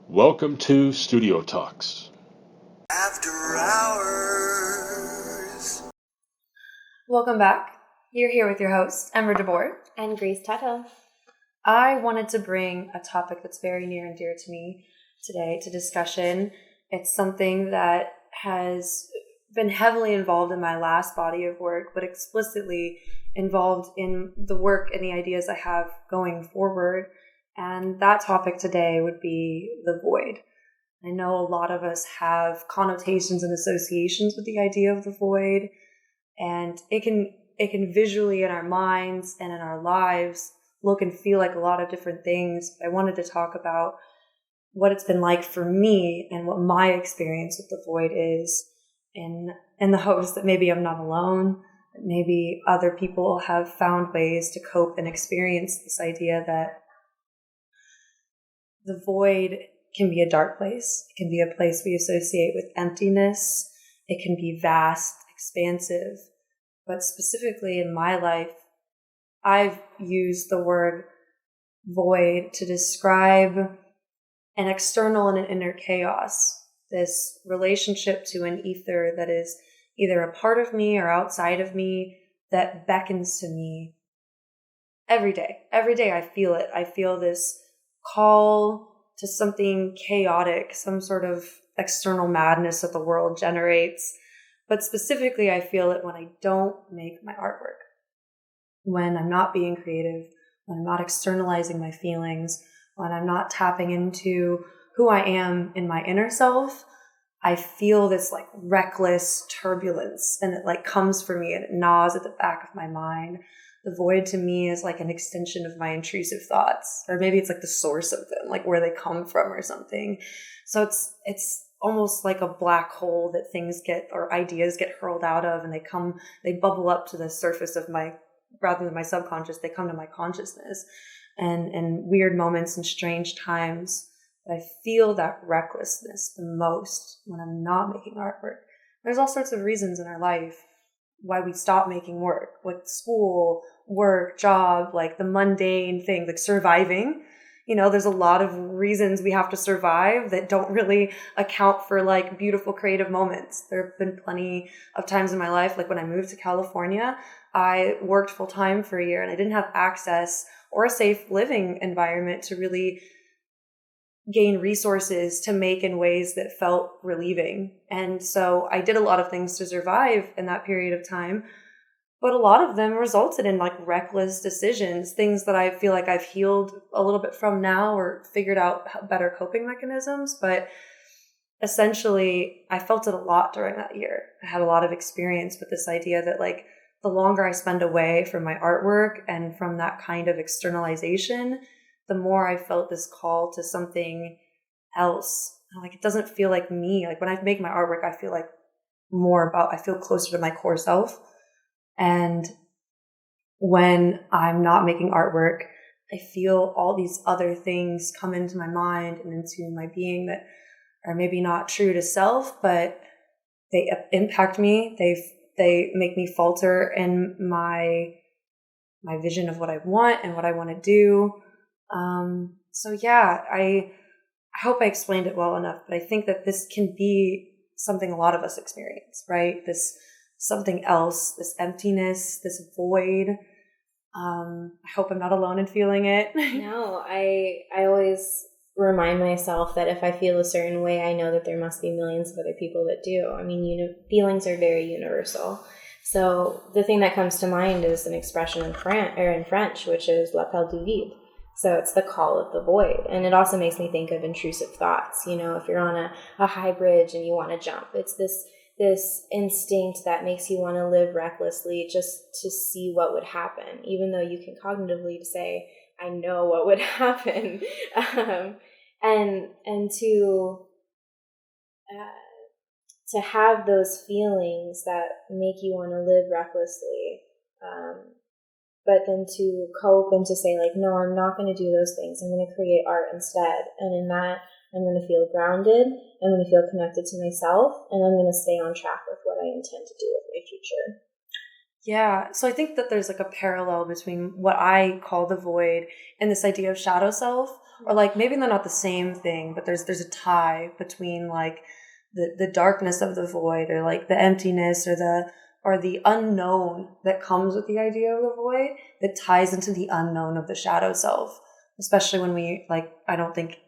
Welcome to Studio Talks. After hours. Welcome back. You're here with your host, Emma DeBoer. And Grace Tuttle. I wanted to bring a topic that's very near and dear to me today to discussion. It's something that has been heavily involved in my last body of work, but explicitly involved in the work and the ideas I have going forward. And that topic today would be the void. I know a lot of us have connotations and associations with the idea of the void, and it can visually in our minds and in our lives look and feel like a lot of different things. But I wanted to talk about what it's been like for me and what my experience with the void is, in the hopes that maybe I'm not alone, that maybe other people have found ways to cope and experience this idea that the void can be a dark place. It can be a place we associate with emptiness. It can be vast, expansive. But specifically in my life, I've used the word void to describe an external and an inner chaos, this relationship to an ether that is either a part of me or outside of me that beckons to me every day. Every day I feel it. I feel this call to something chaotic, some sort of external madness that the world generates. But specifically, I feel it when I don't make my artwork, when I'm not being creative, when I'm not externalizing my feelings, when I'm not tapping into who I am in my inner self. I feel this like reckless turbulence, and it like comes for me and it gnaws at the back of my mind. The void to me is like an extension of my intrusive thoughts, or maybe it's like the source of them, like where they come from or something. So it's almost like a black hole that things get, or ideas get hurled out of, and they bubble up to the surface of rather than my subconscious, they come to my consciousness. And in weird moments and strange times, I feel that recklessness the most when I'm not making artwork. There's all sorts of reasons in our life why we stop making work, like school, work, job, like the mundane thing, like surviving. There's a lot of reasons we have to survive that don't really account for like beautiful creative moments. There have been plenty of times in my life, like when I moved to California, I worked full time for a year and I didn't have access or a safe living environment to really gain resources to make in ways that felt relieving. And so I did a lot of things to survive in that period of time, but a lot of them resulted in like reckless decisions, things that I feel like I've healed a little bit from now or figured out better coping mechanisms. But essentially, I felt it a lot during that year. I had a lot of experience with this idea that like the longer I spend away from my artwork and from that kind of externalization, the more I felt this call to something else. Like, it doesn't feel like me. Like when I make my artwork, I feel like I feel closer to my core self. And when I'm not making artwork, I feel all these other things come into my mind and into my being that are maybe not true to self, but they impact me. They make me falter in my vision of what I want and what I want to do. So yeah, I hope I explained it well enough, but I think that this can be something a lot of us experience, right? This something else, this emptiness, this void. I hope I'm not alone in feeling it. No, I always remind myself that if I feel a certain way, I know that there must be millions of other people that do. I mean, feelings are very universal. So the thing that comes to mind is an expression in French, which is l'appel du vide. So it's the call of the void. And it also makes me think of intrusive thoughts. If you're on a high bridge and you want to jump, it's this instinct that makes you want to live recklessly just to see what would happen, even though you can cognitively say, I know what would happen. And to to have those feelings that make you want to live recklessly, but then to cope and to say like, no, I'm not going to do those things. I'm going to create art instead. And in that, I'm going to feel grounded. I'm going to feel connected to myself, and I'm going to stay on track with what I intend to do with my future. Yeah. So I think that there's like a parallel between what I call the void and this idea of shadow self, or like maybe they're not the same thing, but there's a tie between like the darkness of the void, or like the emptiness, or the unknown that comes with the idea of the void, that ties into the unknown of the shadow self. Especially when we like, I don't think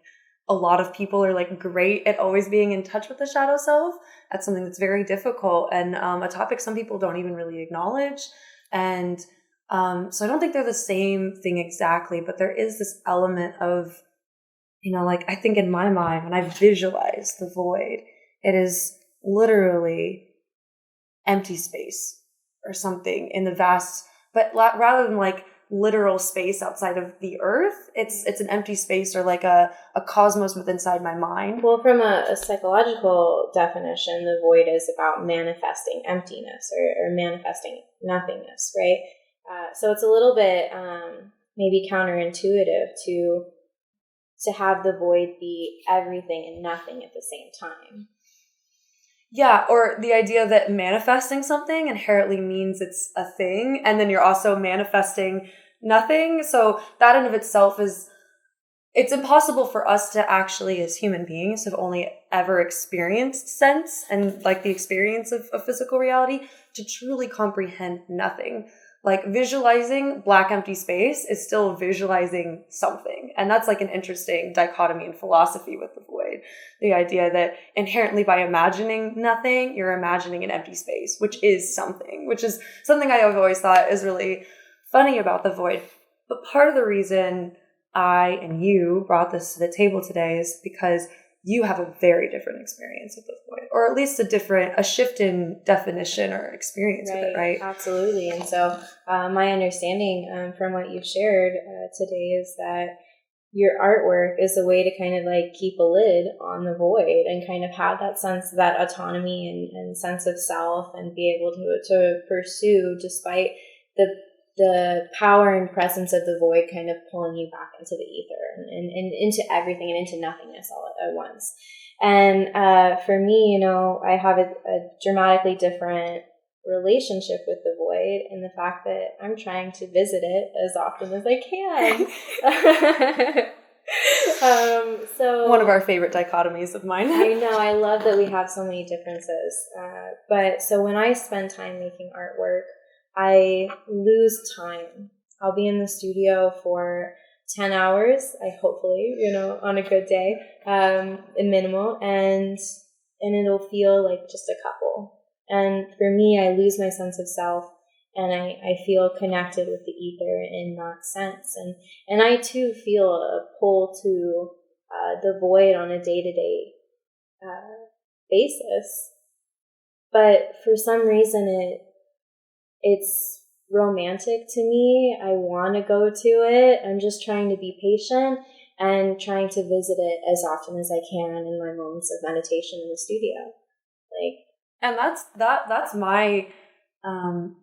a lot of people are like great at always being in touch with the shadow self. That's something that's very difficult, and a topic some people don't even really acknowledge. And so I don't think they're the same thing exactly, but there is this element of, like I think in my mind, when I visualize the void, it is literally empty space or something in the vast, but rather than like literal space outside of the earth, it's an empty space, or like a cosmos within inside my mind. Well, from a psychological definition, the void is about manifesting emptiness or manifesting nothingness, right? So it's a little bit maybe counterintuitive to have the void be everything and nothing at the same time. Yeah, or the idea that manifesting something inherently means it's a thing, and then you're also manifesting nothing. So that in of itself it's impossible for us to actually, as human beings, have only ever experienced sense and like the experience of physical reality, to truly comprehend nothing. Like visualizing black empty space is still visualizing something. And that's like an interesting dichotomy in philosophy with the void. The idea that inherently by imagining nothing, you're imagining an empty space, which is something, which is something I've always thought is really funny about the void. But part of the reason I and you brought this to the table today is because you have a very different experience with the void, or at least a shift in definition or experience with it, right? Absolutely. And so my understanding from what you've shared today is that your artwork is a way to kind of like keep a lid on the void and kind of have that sense, that autonomy and sense of self, and be able to pursue despite the power and presence of the void kind of pulling you back into the ether and into everything and into nothingness all at once. And for me, I have a dramatically different relationship with the void, and the fact that I'm trying to visit it as often as I can. So one of our favorite dichotomies of mine. I know, I love that we have so many differences. But so when I spend time making artwork, I lose time. I'll be in the studio for 10 hours, hopefully, on a good day, minimal, and it'll feel like just a couple. And for me, I lose my sense of self, and I feel connected with the ether in that sense. And I too feel a pull to the void on a day-to-day basis. But for some reason, it's romantic to me. I want to go to it. I'm just trying to be patient and trying to visit it as often as I can in my moments of meditation in the studio. And that's my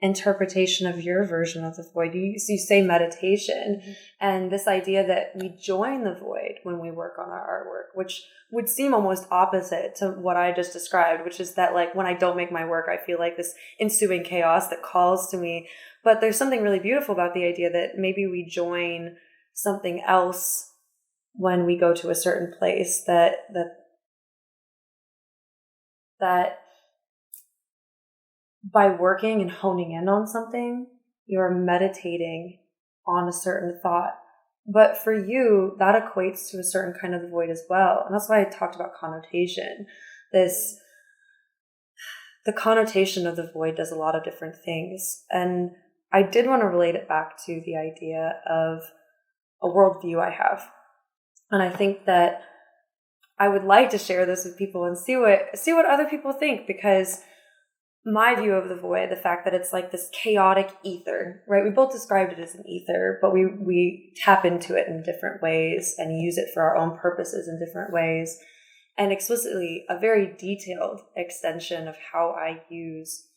interpretation of your version of the void. You say meditation, mm-hmm. and this idea that we join the void when we work on our artwork, which would seem almost opposite to what I just described, which is that like when I don't make my work, I feel like this ensuing chaos that calls to me. But there's something really beautiful about the idea that maybe we join something else when we go to a certain place, that by working and honing in on something, you're meditating on a certain thought. But for you, that equates to a certain kind of void as well. And that's why I talked about connotation. The connotation of the void does a lot of different things. And I did want to relate it back to the idea of a worldview I have. And I think that I would like to share this with people and see what other people think, because my view of the void, the fact that it's like this chaotic ether, right? We both described it as an ether, but we tap into it in different ways and use it for our own purposes in different ways. And explicitly, a very detailed extension of how I use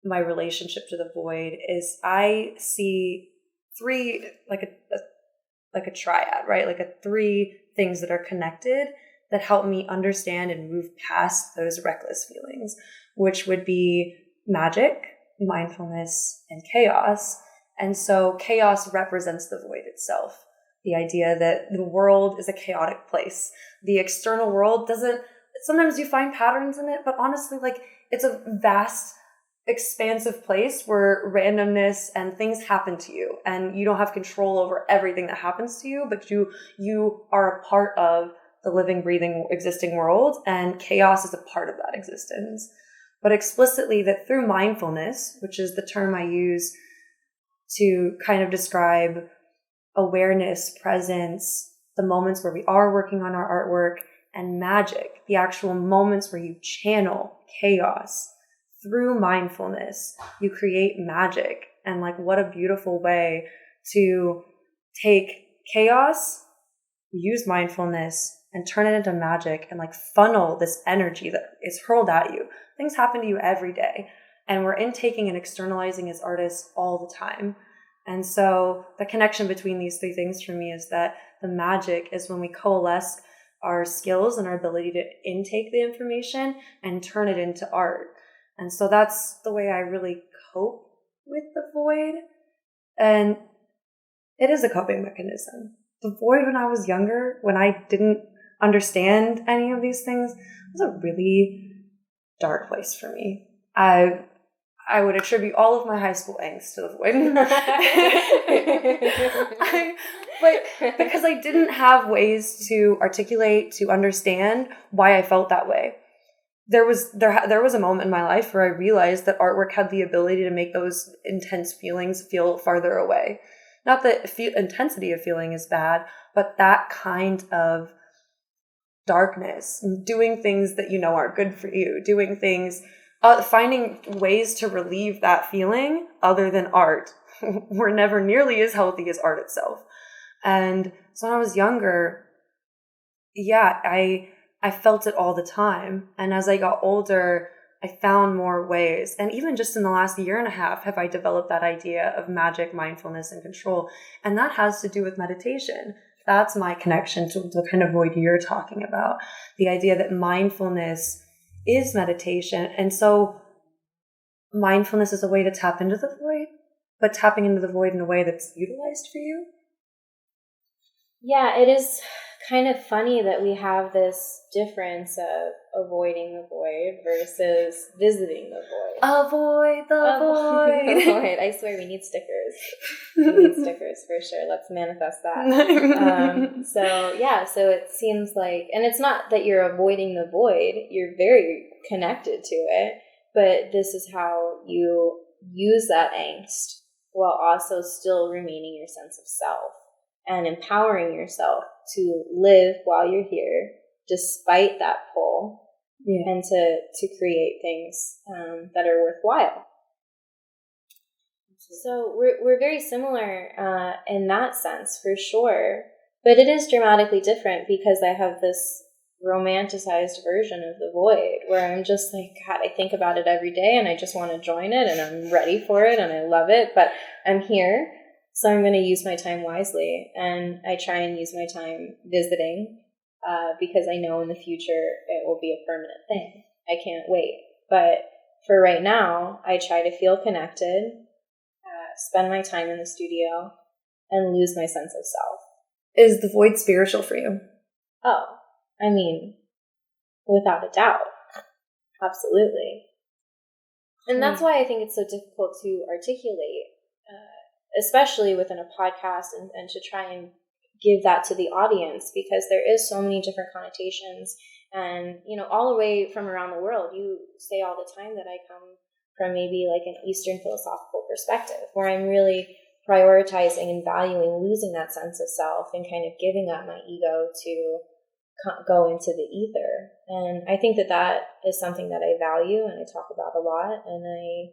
my relationship to the void is I see three, like a triad, right? Like three things that are connected that help me understand and move past those reckless feelings, which would be magic, mindfulness, and chaos. And so chaos represents the void itself. The idea that the world is a chaotic place. The external world doesn't, sometimes you find patterns in it, but honestly, like, it's a vast, expansive place where randomness and things happen to you, and you don't have control over everything that happens to you, but you are a part of the living, breathing, existing world, and chaos is a part of that existence. But explicitly, that through mindfulness, which is the term I use to kind of describe awareness, presence, the moments where we are working on our artwork, and magic, the actual moments where you channel chaos. Through mindfulness, you create magic. And like, what a beautiful way to take chaos, use mindfulness, and turn it into magic, and like funnel this energy that is hurled at you. Things happen to you every day, and we're intaking and externalizing as artists all the time. And so the connection between these three things for me is that the magic is when we coalesce our skills and our ability to intake the information and turn it into art. And so that's the way I really cope with the void. And it is a coping mechanism. The void when I was younger, when I didn't understand any of these things, was a really dark place for me. I would attribute all of my high school angst to the void. But because I didn't have ways to articulate, to understand why I felt that way. There was a moment in my life where I realized that artwork had the ability to make those intense feelings feel farther away. Not that intensity of feeling is bad, but that kind of darkness, doing things that you know aren't good for you, doing things, finding ways to relieve that feeling other than art were never nearly as healthy as art itself. And so when I was younger, yeah, I felt it all the time. And as I got older, I found more ways. And even just in the last year and a half, have I developed that idea of magic, mindfulness, and control. And that has to do with meditation. That's my connection to the kind of void you're talking about. The idea that mindfulness is meditation. And so mindfulness is a way to tap into the void, but tapping into the void in a way that's utilized for you. Yeah, it is kind of funny that we have this difference of avoiding the void versus visiting the void. Avoid the void. The void. I swear we need stickers. We need stickers for sure. Let's manifest that. So it seems like, and it's not that you're avoiding the void, you're very connected to it, but this is how you use that angst while also still remaining your sense of self and empowering yourself to live while you're here, despite that pull, and to create things that are worthwhile. So we're very similar in that sense, for sure. But it is dramatically different because I have this romanticized version of the void where I'm just like, God, I think about it every day and I just want to join it and I'm ready for it and I love it, but I'm here. So I'm going to use my time wisely, and I try and use my time visiting because I know in the future it will be a permanent thing. I can't wait. But for right now, I try to feel connected, spend my time in the studio, and lose my sense of self. Is the void spiritual for you? Oh, I mean, without a doubt. Absolutely. And that's why I think it's so difficult to articulate, especially within a podcast, and to try and give that to the audience, because there is so many different connotations, and all the way from around the world. You say all the time that I come from maybe like an Eastern philosophical perspective, where I'm really prioritizing and valuing losing that sense of self and kind of giving up my ego to go into the ether. And I think that is something that I value and I talk about a lot, and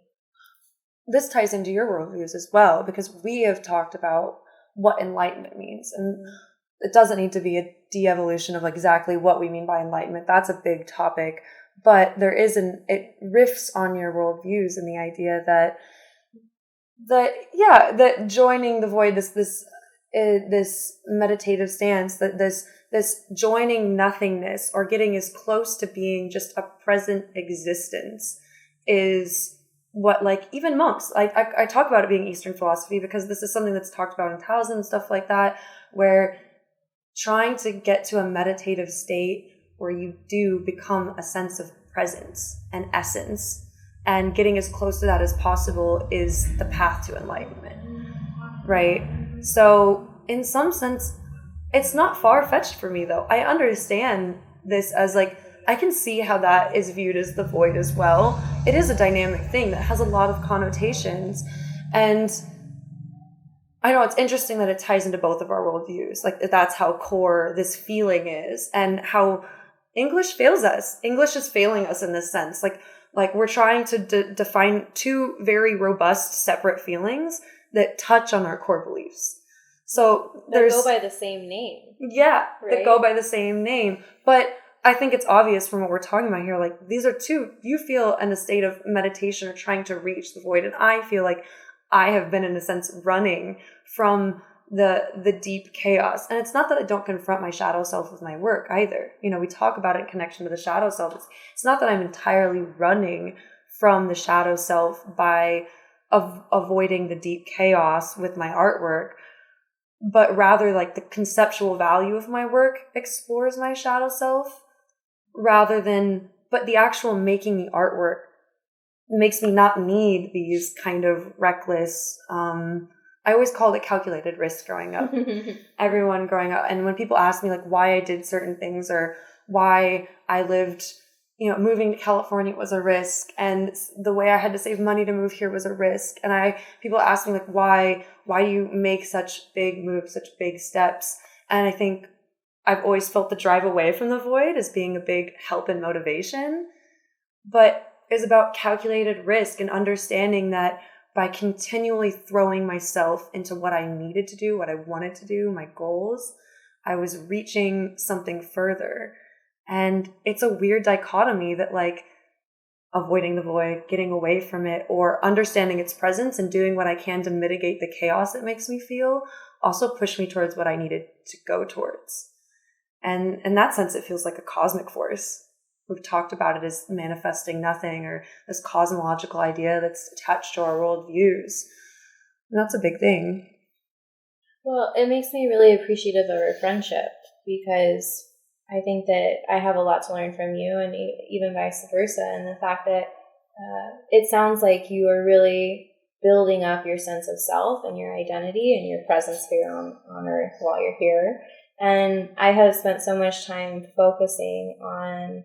this ties into your worldviews as well, because we have talked about what enlightenment means. And it doesn't need to be a de-evolution of exactly what we mean by enlightenment. That's a big topic, but it riffs on your worldviews and the idea that joining the void, this meditative stance, that this joining nothingness or getting as close to being just a present existence is what, even monks, I talk about it being Eastern philosophy because this is something that's talked about in Taoism and stuff like that, where trying to get to a meditative state where you do become a sense of presence and essence, and getting as close to that as possible is the path to enlightenment, right? So in some sense, it's not far-fetched for me, though. I understand this as I can see how that is viewed as the void as well. It is a dynamic thing that has a lot of connotations. And I know it's interesting that it ties into both of our worldviews. That's how core this feeling is, and how English fails us. English is failing us in this sense. We're trying to define two very robust, separate feelings that touch on our core beliefs. So that go by the same name. Yeah, right? That go by the same name. But I think it's obvious from what we're talking about here, these are two, you feel in a state of meditation or trying to reach the void. And I feel like I have been, in a sense, running from the deep chaos. And it's not that I don't confront my shadow self with my work either. We talk about it in connection to the shadow self. It's not that I'm entirely running from the shadow self by avoiding the deep chaos with my artwork, but rather the conceptual value of my work explores my shadow self but the actual making the artwork makes me not need these kind of reckless, I always called it calculated risk growing up. Everyone growing up. And when people ask me why I did certain things or why I lived, moving to California was a risk, and the way I had to save money to move here was a risk. And people ask me why do you make such big moves, such big steps? And I think I've always felt the drive away from the void as being a big help and motivation, but it's about calculated risk and understanding that by continually throwing myself into what I needed to do, what I wanted to do, my goals, I was reaching something further. And it's a weird dichotomy that avoiding the void, getting away from it, or understanding its presence and doing what I can to mitigate the chaos it makes me feel also push me towards what I needed to go towards. And in that sense, it feels like a cosmic force. We've talked about it as manifesting nothing, or this cosmological idea that's attached to our worldviews. And that's a big thing. Well, it makes me really appreciative of our friendship, because I think that I have a lot to learn from you, and even vice versa. And the fact that it sounds like you are really building up your sense of self and your identity and your presence here on Earth while you're here. And I have spent so much time focusing on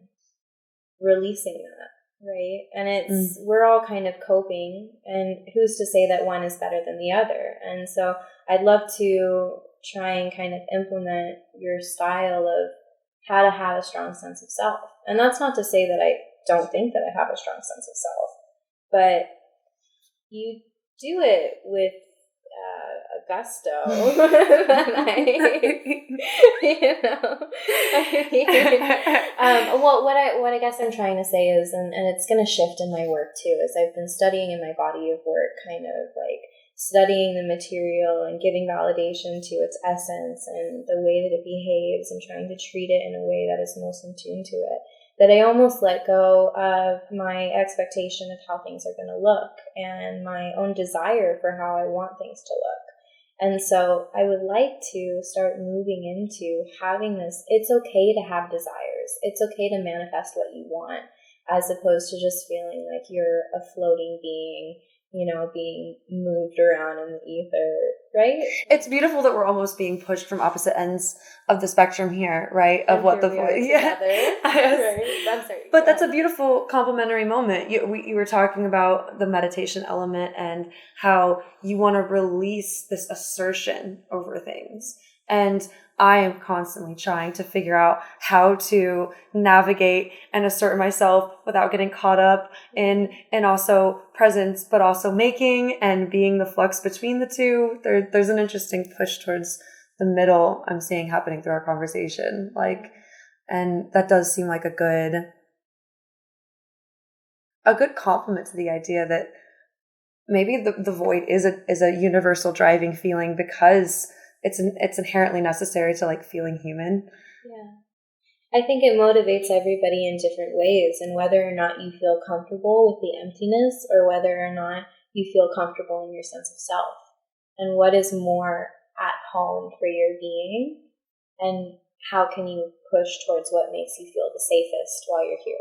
releasing that, right? And we're all kind of coping, and who's to say that one is better than the other? And so I'd love to try and kind of implement your style of how to have a strong sense of self. And that's not to say that I don't think that I have a strong sense of self, but you do it with a gusto that what I guess I'm trying to say is, and it's going to shift in my work too, is I've been studying in my body of work, kind of studying the material and giving validation to its essence and the way that it behaves, and trying to treat it in a way that is most in tune to it, that I almost let go of my expectation of how things are going to look and my own desire for how I want things to look. And so I would like to start moving into having this, it's okay to have desires. It's okay to manifest what you want, as opposed to just feeling like you're a floating being, being moved around in the ether, right? It's beautiful that we're almost being pushed from opposite ends of the spectrum here, right? Of what the void. Yeah. Yes. Right. I'm sorry. But that's a beautiful complementary moment. You were talking about the meditation element and how you want to release this assertion over things. And I am constantly trying to figure out how to navigate and assert myself without getting caught up in also presence, but also making and being the flux between the two. There's an interesting push towards the middle I'm seeing happening through our conversation. Like, and that does seem like a good compliment to the idea that maybe the void is a universal driving feeling because it's inherently necessary to like feeling human. Yeah. I think it motivates everybody in different ways, and whether or not you feel comfortable with the emptiness or whether or not you feel comfortable in your sense of self, and what is more at home for your being, and how can you push towards what makes you feel the safest while you're here.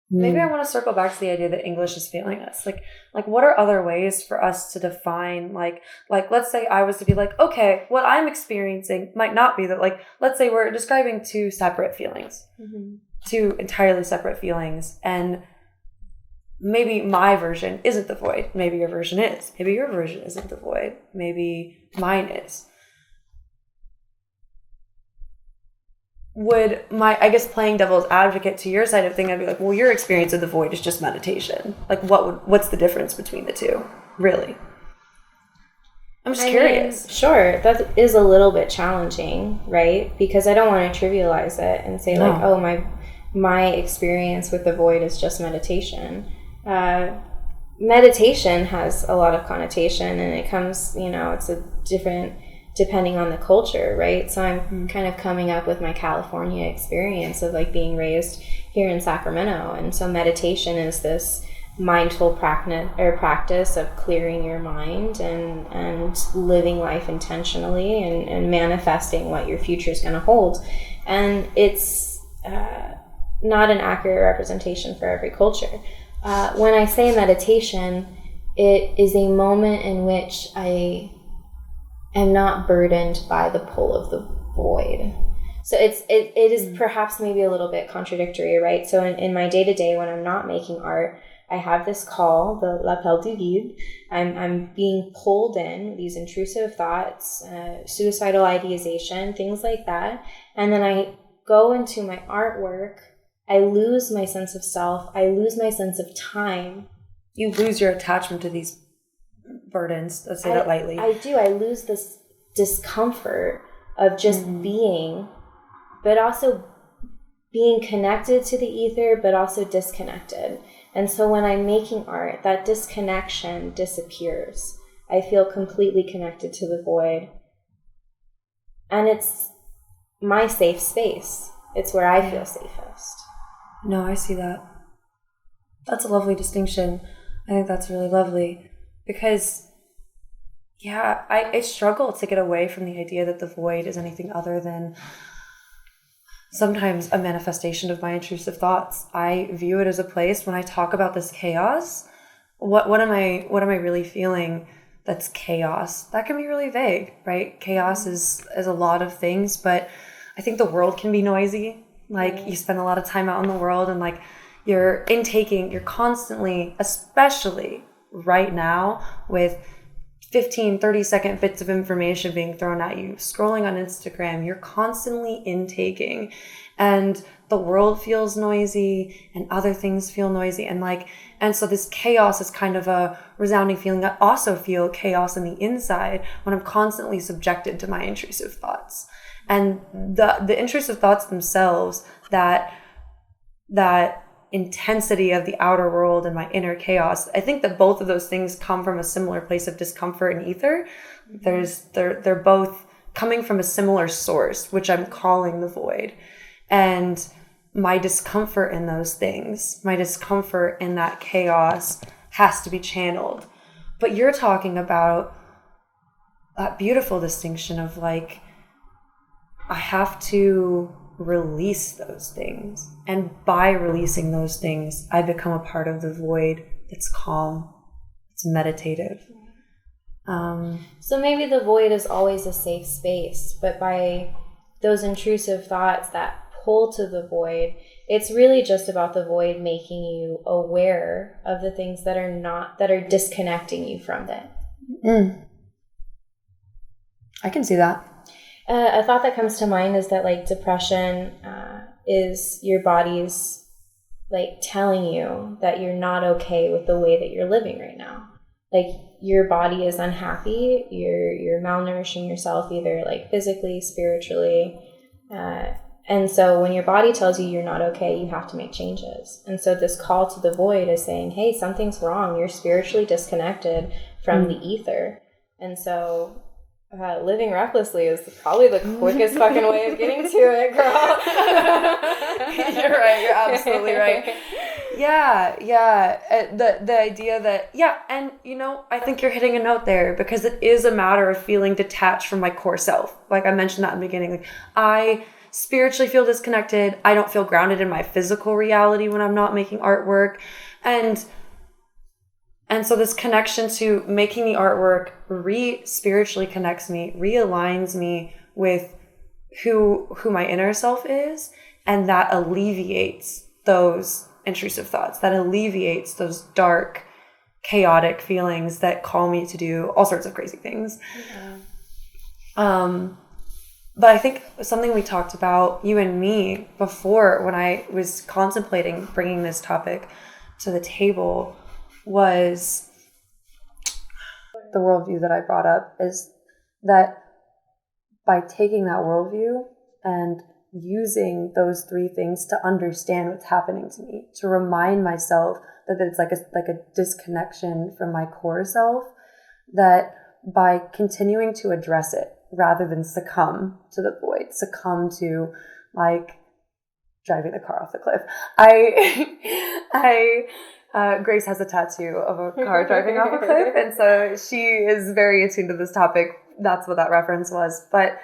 Maybe I want to circle back to the idea that English is failing us. Like what are other ways for us to define, like let's say I was to be like, okay, what I'm experiencing might not be that, like, let's say we're describing two separate feelings, two entirely separate feelings. And maybe my version isn't the void. Maybe your version is. Maybe your version isn't the void. Maybe mine is. Would I guess playing devil's advocate to your side of thing, I'd be like, well, your experience of the void is just meditation. Like, what's the difference between the two, really? I'm just curious. Sure, that is a little bit challenging, right? Because I don't want to trivialize it and say like, oh, my experience with the void is just meditation. Meditation has a lot of connotation, and it comes, it's a different, depending on the culture, right? So I'm kind of coming up with my California experience of like being raised here in Sacramento. And so meditation is this mindful practice of clearing your mind and living life intentionally and manifesting what your future is going to hold. And it's not an accurate representation for every culture. When I say meditation, it is a moment in which I am not burdened by the pull of the void. So it is perhaps maybe a little bit contradictory, right? So in my day-to-day, when I'm not making art, I have this call, the l'appel du vide. I'm being pulled in, these intrusive thoughts, suicidal ideation, things like that. And then I go into my artwork. I lose my sense of self. I lose my sense of time. You lose your attachment to these burdens, let's say that lightly. I do. I lose this discomfort of just being, but also being connected to the ether, but also disconnected. And so when I'm making art, that disconnection disappears. I feel completely connected to the void. And it's my safe space. It's where I feel safest. No, I see that. That's a lovely distinction. I think that's really lovely. Because, I struggle to get away from the idea that the void is anything other than sometimes a manifestation of my intrusive thoughts. I view it as a place when I talk about this chaos. What am I really feeling that's chaos? That can be really vague, right? Chaos is a lot of things, but I think the world can be noisy. Like, you spend a lot of time out in the world and like you're constantly, especially right now, with 15, 30-second bits of information being thrown at you, scrolling on Instagram, you're constantly intaking, and the world feels noisy and other things feel noisy. And so this chaos is kind of a resounding feeling. I also feel chaos on the inside when I'm constantly subjected to my intrusive thoughts. And the intrusive thoughts themselves, that intensity of the outer world and my inner chaos, I think that both of those things come from a similar place of discomfort and ether. They're both coming from a similar source, which I'm calling the void. And my discomfort in those things, my discomfort in that chaos has to be channeled. But you're talking about that beautiful distinction of like, I have to release those things. And by releasing those things, I become a part of the void that's calm, it's meditative. So maybe the void is always a safe space, but by those intrusive thoughts that pull to the void, it's really just about the void making you aware of the things that are disconnecting you from it. I can see that. A thought that comes to mind is that like depression is your body's like telling you that you're not okay with the way that you're living right now. like your body is unhappy, you're malnourishing yourself either like physically, spiritually, and so when your body tells you you're not okay, you have to make changes. And so this call to the void is saying, hey, something's wrong. You're spiritually disconnected from the ether. And so living recklessly is probably the quickest fucking way of getting to it, girl. You're right. You're absolutely right. Yeah. The idea that, and I think you're hitting a note there, because it is a matter of feeling detached from my core self. Like I mentioned that in the beginning, like I spiritually feel disconnected. I don't feel grounded in my physical reality when I'm not making artwork. And so this connection to making the artwork spiritually connects me, realigns me with who my inner self is. And that alleviates those intrusive thoughts, that alleviates those dark, chaotic feelings that call me to do all sorts of crazy things. Yeah. But I think something we talked about, you and me, before when I was contemplating bringing this topic to the table, was the worldview that I brought up, is that by taking that worldview and using those three things to understand what's happening to me, to remind myself that it's like a disconnection from my core self, that by continuing to address it rather than succumb to the void, succumb to like driving the car off the cliff. Grace has a tattoo of a car driving off a cliff, and so she is very attuned to this topic. That's what that reference was. But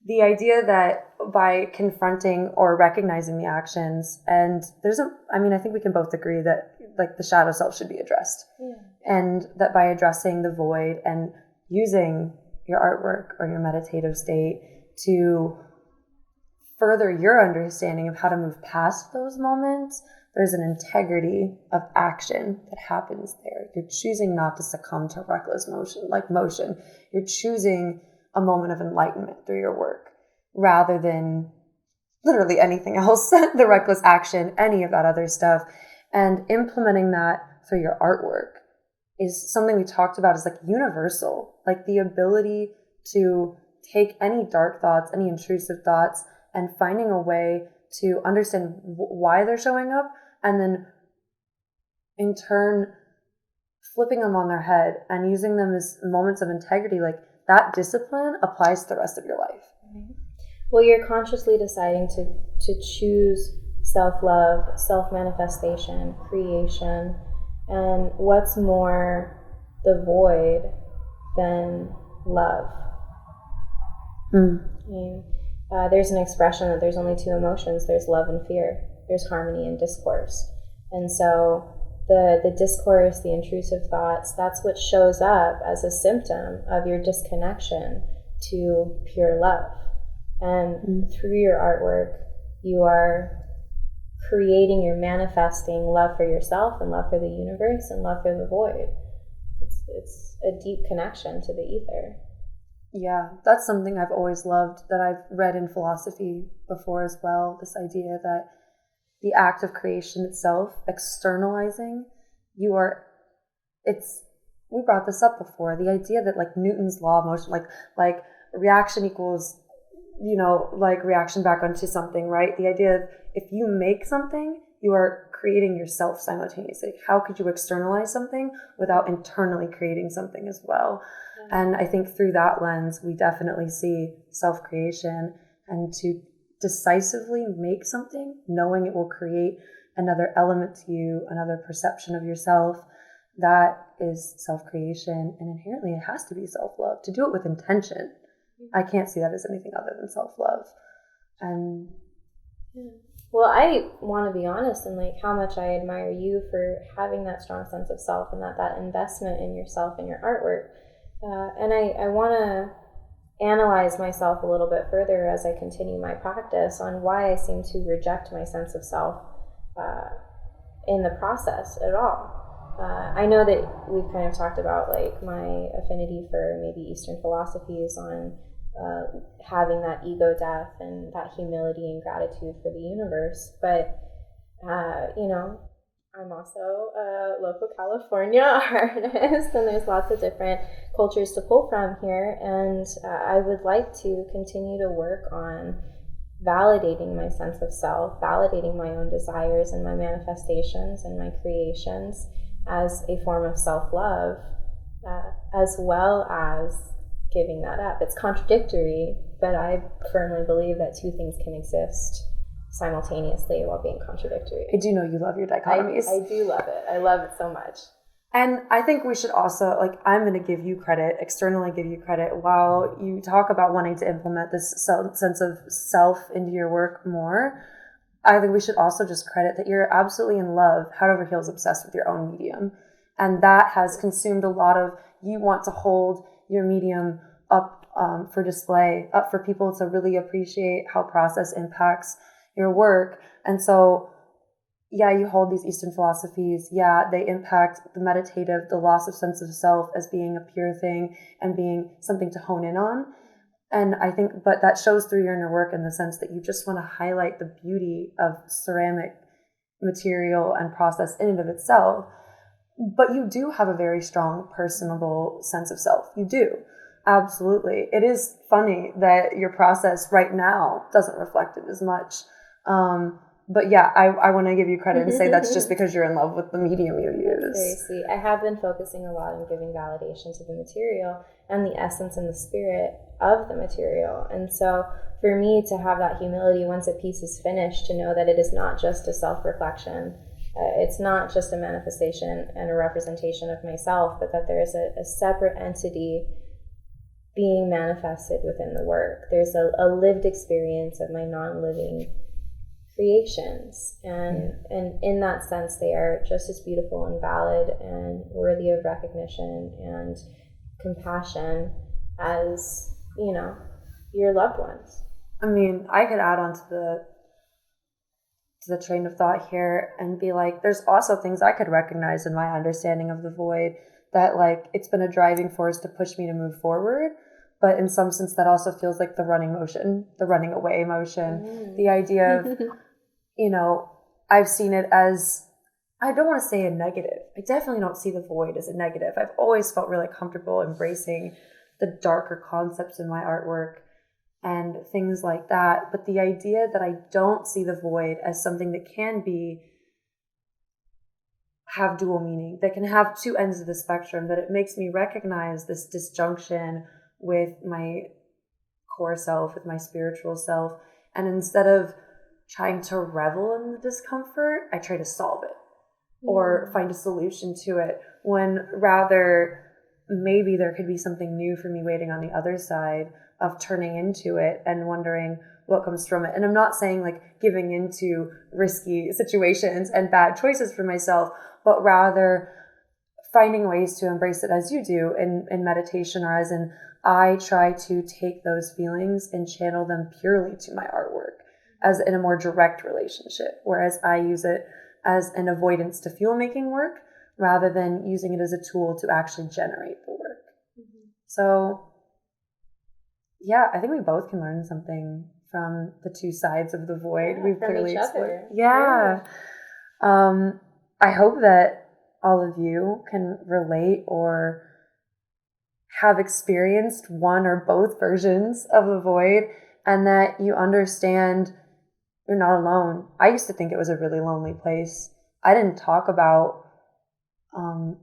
the idea that by confronting or recognizing the actions, and I think we can both agree that like the shadow self should be addressed. Yeah. And that by addressing the void and using your artwork or your meditative state to further your understanding of how to move past those moments, there's an integrity of action that happens there. You're choosing not to succumb to reckless motion. You're choosing a moment of enlightenment through your work rather than literally anything else, the reckless action, any of that other stuff. And implementing that through your artwork is something we talked about as like universal, like the ability to take any dark thoughts, any intrusive thoughts, and finding a way to understand why they're showing up, and then in turn flipping them on their head and using them as moments of integrity. Like that discipline applies to the rest of your life. Well, you're consciously deciding to choose self-love, self-manifestation, creation, and what's more the void than love? I mean, there's an expression that there's only two emotions. There's love and fear. There's harmony and discourse. And so the discourse, the intrusive thoughts, that's what shows up as a symptom of your disconnection to pure love. And through your artwork, you are creating, you're manifesting love for yourself and love for the universe and love for the void. It's a deep connection to the ether. Yeah, that's something I've always loved, that I've read in philosophy before as well. This idea that the act of creation itself, externalizing, we brought this up before, the idea that like Newton's law of motion, like reaction equals, like reaction back onto something, right? The idea of if you make something, you are creating yourself simultaneously. How could you externalize something without internally creating something as well? And I think through that lens, we definitely see self-creation, and to decisively make something, knowing it will create another element to you, another perception of yourself, that is self-creation. And inherently, it has to be self-love. To do it with intention, I can't see that as anything other than self-love. And well, I want to be honest in like how much I admire you for having that strong sense of self and that investment in yourself and your artwork. And I want to analyze myself a little bit further as I continue my practice on why I seem to reject my sense of self in the process at all. I know that we've kind of talked about like my affinity for maybe Eastern philosophies on having that ego death and that humility and gratitude for the universe. But, I'm also a local California artist, and there's lots of different cultures to pull from here. And I would like to continue to work on validating my sense of self, validating my own desires and my manifestations and my creations as a form of self-love, as well as giving that up. It's contradictory, but I firmly believe that two things can exist simultaneously while being contradictory. I do know you love your dichotomies. I do love it. I love it so much. And I think we should also, like, I'm going to give you credit, externally give you credit, while you talk about wanting to implement this sense of self into your work more. I think we should also just credit that you're absolutely in love, head over heels obsessed with your own medium. And that has consumed a lot of, you want to hold your medium up for display, up for people to really appreciate how process impacts your work. And so, yeah, you hold these Eastern philosophies. Yeah, they impact the meditative, the loss of sense of self as being a pure thing and being something to hone in on. And I think, but that shows through your inner work in the sense that you just want to highlight the beauty of ceramic material and process in and of itself. But you do have a very strong, personable sense of self. You do. Absolutely. It is funny that your process right now doesn't reflect it as much. But yeah, I want to give you credit and say that's just because you're in love with the medium you use. That's very sweet. I have been focusing a lot on giving validation to the material and the essence and the spirit of the material. And so for me to have that humility once a piece is finished, to know that it is not just a self-reflection, it's not just a manifestation and a representation of myself, but that there is a separate entity being manifested within the work. There's a lived experience of my non-living creations, and in that sense they are just as beautiful and valid and worthy of recognition and compassion as, you know, your loved ones. I mean, I could add on to the train of thought here and be like, there's also things I could recognize in my understanding of the void that, like, it's been a driving force to push me to move forward, but in some sense that also feels like the running motion, the running away motion, the idea of you know, I've seen it as, I don't want to say a negative. I definitely don't see the void as a negative. I've always felt really comfortable embracing the darker concepts in my artwork and things like that. But the idea that I don't see the void as something that can have dual meaning, that can have two ends of the spectrum, that it makes me recognize this disjunction with my core self, with my spiritual self. And instead of trying to revel in the discomfort, I try to solve it or find a solution to it, when rather maybe there could be something new for me waiting on the other side of turning into it and wondering what comes from it. And I'm not saying like giving into risky situations and bad choices for myself, but rather finding ways to embrace it as you do in meditation, or as in I try to take those feelings and channel them purely to my artwork as in a more direct relationship, whereas I use it as an avoidance to feel making work rather than using it as a tool to actually generate the work. So yeah, I think we both can learn something from the two sides of the void. Yeah, we've from clearly each explored. other. Yeah. I hope that all of you can relate or have experienced one or both versions of the void, and that you understand you're not alone. I used to think it was a really lonely place. I didn't talk about, I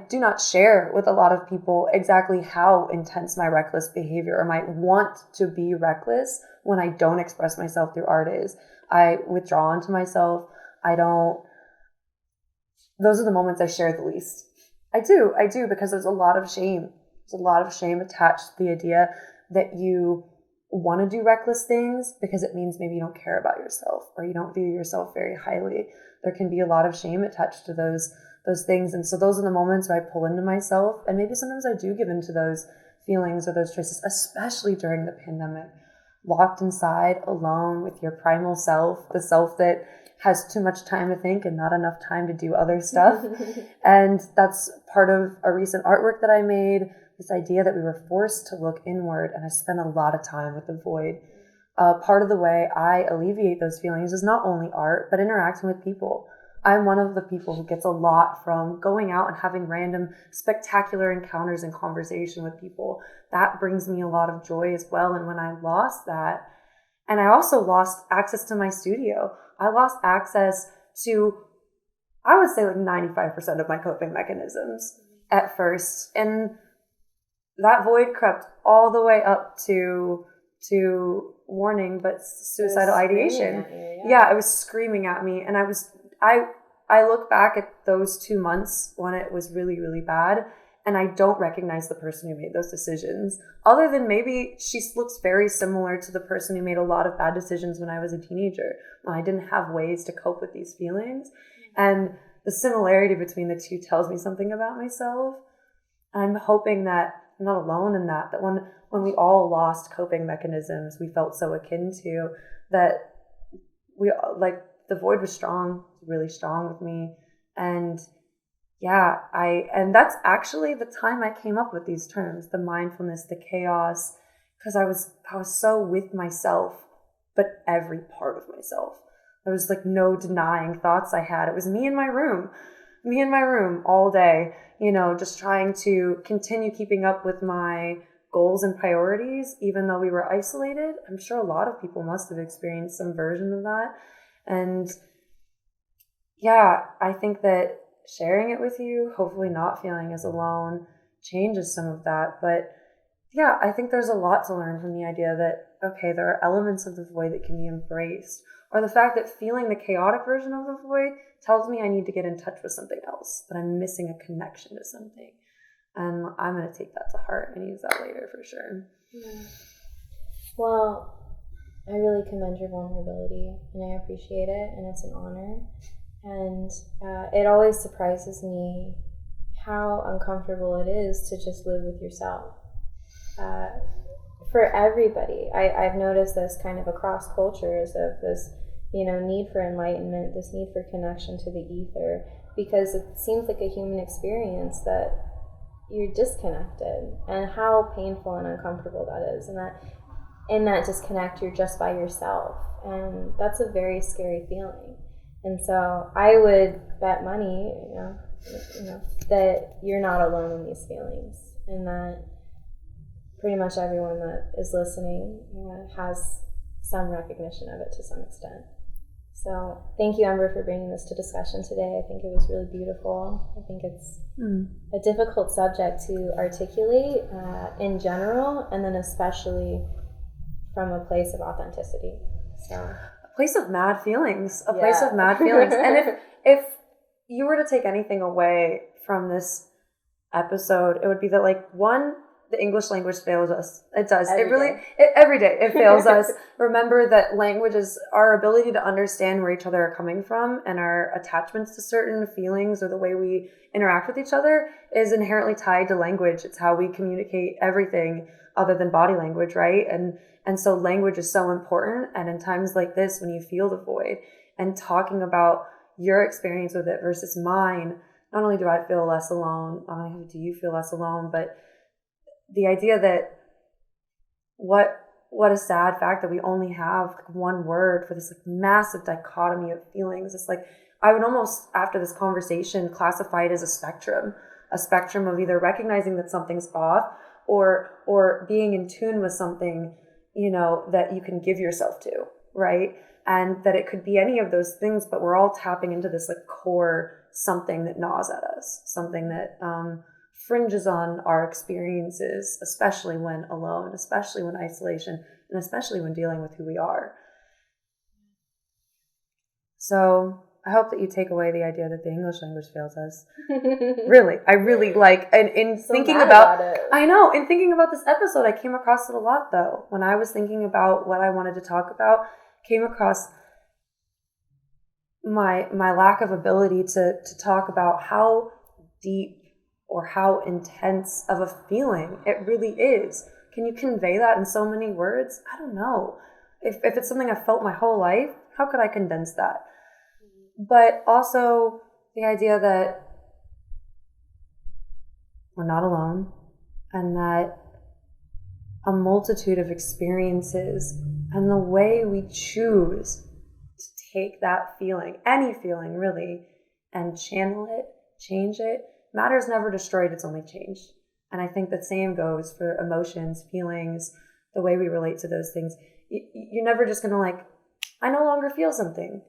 do not share with a lot of people exactly how intense my reckless behavior or my want to be reckless when I don't express myself through art is. I withdraw into myself. Those are the moments I share the least. I do, because there's a lot of shame. There's a lot of shame attached to the idea that you want to do reckless things because it means maybe you don't care about yourself or you don't view yourself very highly. There can be a lot of shame attached to those things. And so those are the moments where I pull into myself, and maybe sometimes I do give into those feelings or those choices, especially during the pandemic, locked inside alone with your primal self, the self that has too much time to think and not enough time to do other stuff. And that's part of a recent artwork that I made, this idea that we were forced to look inward. And I spent a lot of time with the void Part of the way I alleviate those feelings is not only art, but interacting with people. I'm one of the people who gets a lot from going out and having random spectacular encounters and conversation with people. That brings me a lot of joy as well. And when I lost that, and I also lost access to my studio, I lost access to, I would say like 95% of my coping mechanisms at first. And that void crept all the way up to warning, but suicidal ideation. Yeah, it was screaming at me. And I look back at those 2 months when it was really, really bad, and I don't recognize the person who made those decisions, other than maybe she looks very similar to the person who made a lot of bad decisions when I was a teenager, when I didn't have ways to cope with these feelings. And the similarity between the two tells me something about myself. I'm hoping that I'm not alone in that when we all lost coping mechanisms we felt so akin to, that we, like, the void was strong, really strong with me. And yeah, and that's actually the time I came up with these terms, the mindfulness, the chaos, because I was so with myself, but every part of myself. There was like no denying thoughts I had. It was me in my room all day, just trying to continue keeping up with my goals and priorities, even though we were isolated. I'm sure a lot of people must have experienced some version of that. And yeah, I think that sharing it with you, hopefully not feeling as alone, changes some of that. But yeah, I think there's a lot to learn from the idea that, okay, there are elements of the void that can be embraced, or the fact that feeling the chaotic version of the void tells me I need to get in touch with something else, that I'm missing a connection to something. And I'm going to take that to heart and use that later for sure. Yeah. Well, I really commend your vulnerability, and I appreciate it, and it's an honor. And it always surprises me how uncomfortable it is to just live with yourself. For everybody, I've noticed this kind of across cultures of this, need for enlightenment, this need for connection to the ether, because it seems like a human experience that you're disconnected, and how painful and uncomfortable that is, and that in that disconnect you're just by yourself, and that's a very scary feeling. And so I would bet money, that you're not alone in these feelings, and that pretty much everyone that is listening has some recognition of it to some extent. So thank you, Ember, for bringing this to discussion today. I think it was really beautiful. I think it's a difficult subject to articulate in general, and then especially from a place of authenticity. So a place of mad feelings. And if you were to take anything away from this episode, it would be that, like, one, the English language fails us. It does. Every day it fails us. Remember that language is our ability to understand where each other are coming from, and our attachments to certain feelings or the way we interact with each other is inherently tied to language. It's how we communicate everything other than body language, right? And so language is so important. And in times like this, when you feel the void, and talking about your experience with it versus mine, not only do I feel less alone, not only do you feel less alone, but the idea that what a sad fact that we only have one word for this like massive dichotomy of feelings. It's like, I would almost, after this conversation, classify it as a spectrum of either recognizing that something's off, or being in tune with something, that you can give yourself to, right? And that it could be any of those things, but we're all tapping into this like core something that gnaws at us, something that fringes on our experiences, especially when alone, especially when isolation, and especially when dealing with who we are. So I hope that you take away the idea that the English language fails us. Really, I really like, and in so thinking about it. I know, in thinking about this episode, I came across it a lot though. When I was thinking about what I wanted to talk about, came across my lack of ability to talk about how deep or how intense of a feeling it really is. Can you convey that in so many words? I don't know. If it's something I've felt my whole life, how could I condense that? But also the idea that we're not alone, and that a multitude of experiences And the way we choose to take that feeling, any feeling really, and channel it, change it, matter's never destroyed, it's only changed. And I think the same goes for emotions, feelings, the way we relate to those things. You're never just going to like, I no longer feel something.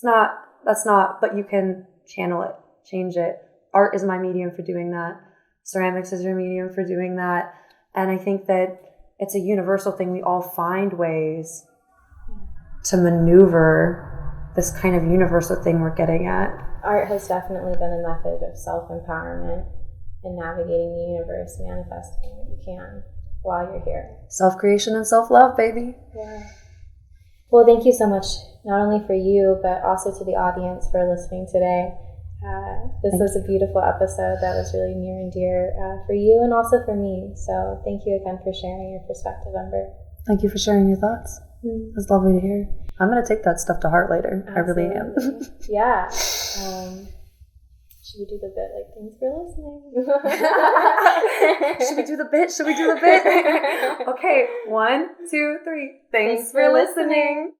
But you can channel it, change it. Art is my medium for doing that. Ceramics is your medium for doing that. And I think that it's a universal thing. We all find ways to maneuver this kind of universal thing we're getting at. Art has definitely been a method of self-empowerment and navigating the universe, manifesting what you can while you're here. Self-creation and self-love, baby. Yeah. Well, thank you so much, not only for you, but also to the audience for listening today. This was a beautiful episode that was really near and dear for you and also for me. So thank you again for sharing your perspective, Ember. Thank you for sharing your thoughts. It was lovely to hear. I'm going to take that stuff to heart later. Absolutely. I really am. Yeah. Should we do the bit like, thanks for listening? Should we do the bit? Okay, 1, 2, 3. Thanks for listening.